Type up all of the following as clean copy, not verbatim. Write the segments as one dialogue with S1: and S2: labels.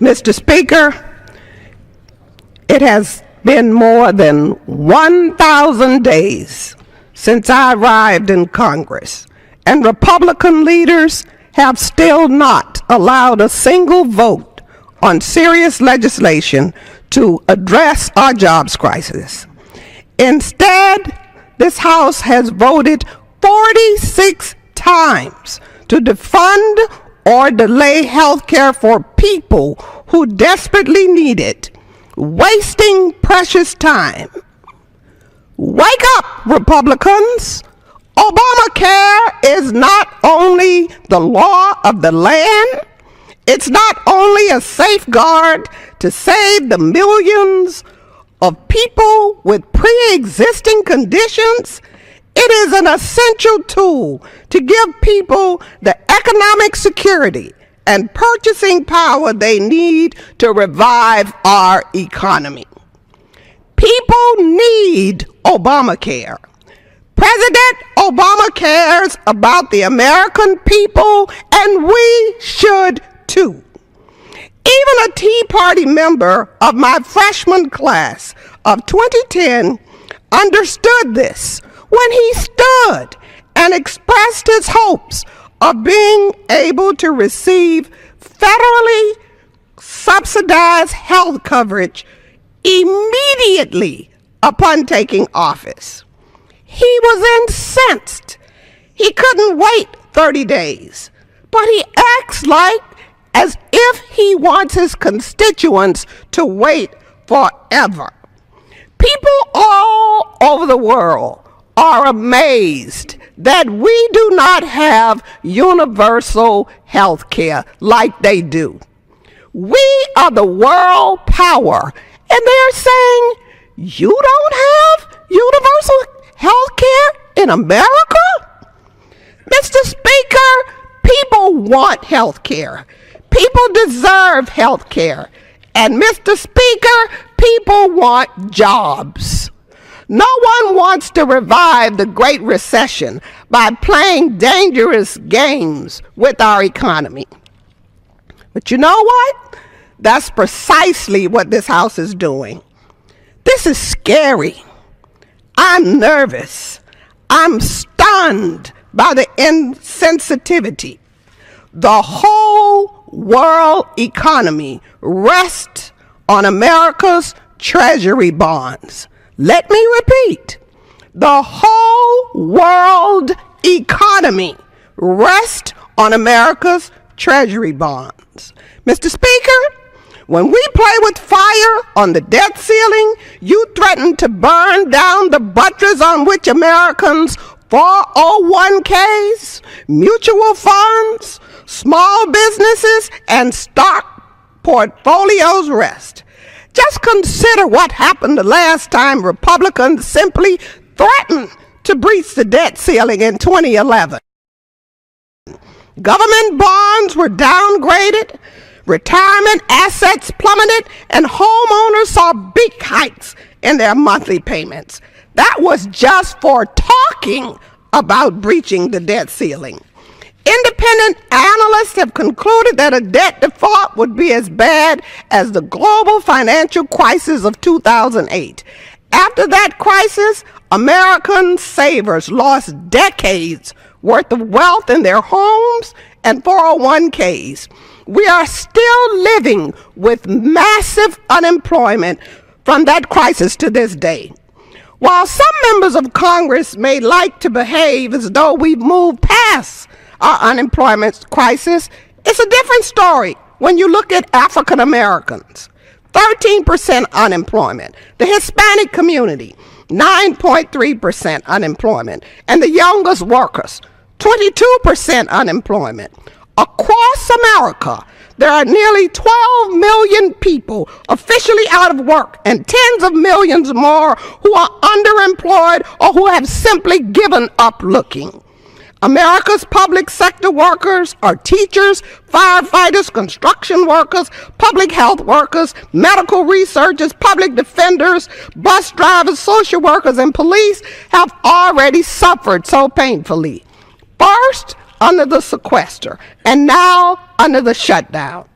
S1: Mr. Speaker, it has been more than 1,000 days since I arrived in Congress, and Republican leaders have still not allowed a single vote on serious legislation to address our jobs crisis. Instead, this House has voted 46 times to defund or delay health care for people who desperately need it, wasting precious time. Wake up, Republicans! Obamacare is not only the law of the land, it's not only a safeguard to save the millions of people with pre-existing conditions, it is an essential tool to give people the economic security and purchasing power they need to revive our economy. People need Obamacare. President Obama cares about the American people, and we should too. Even a Tea Party member of my freshman class of 2010 understood this when he stood and expressed his hopes of being able to receive federally subsidized health coverage immediately upon taking office. He was incensed. He couldn't wait 30 days, but he acts like as if he wants his constituents to wait forever. People all over the world are amazed that we do not have universal health care like they do. We are the world power, and they're saying, you don't have universal health care in America? Mr. Speaker, people want health care. People deserve health care. And Mr. Speaker, people want jobs. No one wants to revive the Great Recession by playing dangerous games with our economy. But you know what? That's precisely what this House is doing. This is scary. I'm nervous. I'm stunned by the insensitivity. The whole world economy rests on America's Treasury bonds. Let me repeat. The whole world economy rests on America's Treasury bonds. Mr. Speaker, when we play with fire on the debt ceiling, you threaten to burn down the buttress on which Americans' 401ks, mutual funds, small businesses, and stock portfolios rest. Just consider what happened the last time Republicans simply threatened to breach the debt ceiling in 2011. Government bonds were downgraded, retirement assets plummeted, and homeowners saw big hikes in their monthly payments. That was just for talking about breaching the debt ceiling. Independent analysts have concluded that a debt default would be as bad as the global financial crisis of 2008. After that crisis, American savers lost decades worth of wealth in their homes and 401ks. We are still living with massive unemployment from that crisis to this day. While some members of Congress may like to behave as though we've moved past our unemployment crisis, it's a different story when you look at African Americans. 13% unemployment. The Hispanic community, 9.3% unemployment. And the youngest workers, 22% unemployment. Across America, there are nearly 12 million people officially out of work and tens of millions more who are underemployed or who have simply given up looking. America's public sector workers are teachers, firefighters, construction workers, public health workers, medical researchers, public defenders, bus drivers, social workers, and police have already suffered so painfully. First, under the sequester, and now under the shutdown.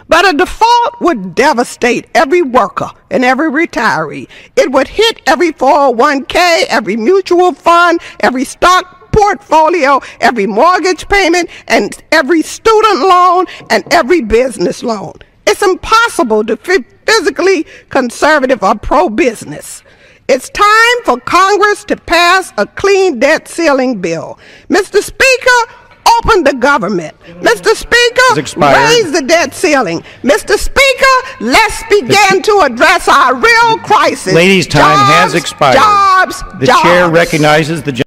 S1: But a default would devastate every worker and every retiree. It would hit every 401k, every mutual fund, every stock portfolio, every mortgage payment, and every student loan, and every business loan. It's impossible to be physically conservative or pro-business. It's time for Congress to pass a clean debt ceiling bill. Mr. Speaker, open the government. Mr. Speaker, raise the debt ceiling. Mr. Speaker, let's begin to address our real crisis.
S2: Ladies, time has expired.
S1: Jobs.
S2: The chair recognizes the